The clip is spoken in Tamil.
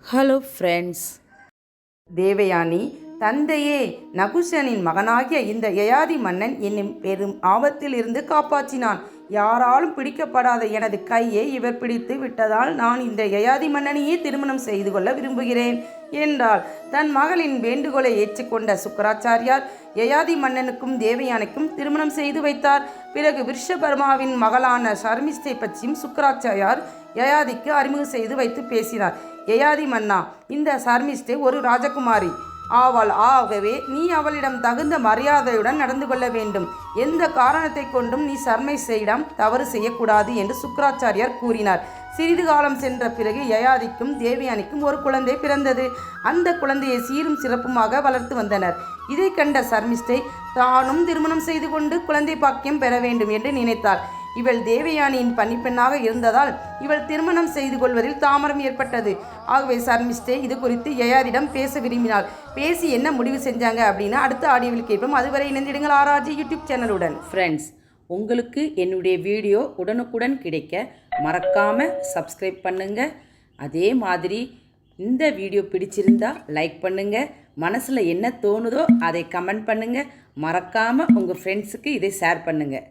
Hello friends. தேவயானி, தந்தையே, நகுஷனின் மகனாகிய இந்த யயாதி மன்னன் என்னை பெரும் ஆபத்தில் இருந்து காப்பாற்றினான். யாராலும் பிடிக்கப்படாத எனது கையை இவர் பிடித்து விட்டதால் நான் இந்த யயாதி மன்னனையே திருமணம் செய்து கொள்ள விரும்புகிறேன் என்றாள். தன் மகளின் வேண்டுகோளை ஏற்றுக்கொண்ட சுக்கராச்சாரியார் யயாதி மன்னனுக்கும் தேவயானிக்கும் திருமணம் செய்து வைத்தார். பிறகு விருஷபர்மாவின் மகளான ஷர்மிஷ்டை பற்றியும் சுக்கராச்சாரியார் யயாதிக்கு அறிமுகம் செய்து வைத்து பேசினார். யயாதி மன்னா, இந்த ஷர்மிஷ்டை ஒரு ராஜகுமாரி ஆவாள். ஆகவே நீ அவளிடம் தகுந்த மரியாதையுடன் நடந்து கொள்ள வேண்டும். எந்த காரணத்தை கொண்டும் நீ ஷர்மிஷ்டையிடம் தவறு செய்யக்கூடாது என்று சுக்கராச்சாரியார் கூறினார். சிறிது காலம் சென்ற பிறகு யயாதிக்கும் தேவயானிக்கும் ஒரு குழந்தை பிறந்தது. அந்த குழந்தையை சீரும் சிறப்புமாக வளர்த்து வந்தனர். இதை கண்ட ஷர்மிஷ்டை தானும் திருமணம் செய்து கொண்டு குழந்தை பாக்கியம் பெற வேண்டும் என்று நினைத்தாள். இவள் தேவயானியின் பணிப்பெண்ணாக இருந்ததால் இவள் திருமணம் செய்து கொள்வதில் தாமரம் ஏற்பட்டது. ஆகவே ஷர்மிஷ்டை இது குறித்து யயாதியிடம் பேச விரும்பினாள். பேசி என்ன முடிவு செஞ்சாங்க அப்படின்னு அடுத்த ஆடியோவில் கேட்போம். அதுவரை இணைந்திடுங்கள் ஆர்ஆர்ஜி யூடியூப் சேனலுடன். ஃப்ரெண்ட்ஸ், உங்களுக்கு என்னுடைய வீடியோ உடனுக்குடன் கிடைக்க மறக்காமல் சப்ஸ்கிரைப் பண்ணுங்கள். அதே மாதிரி இந்த வீடியோ பிடிச்சிருந்தா லைக் பண்ணுங்கள். மனசில் என்ன தோணுதோ அதை கமெண்ட் பண்ணுங்கள். மறக்காமல் உங்கள் ஃப்ரெண்ட்ஸுக்கு இதை ஷேர் பண்ணுங்கள்.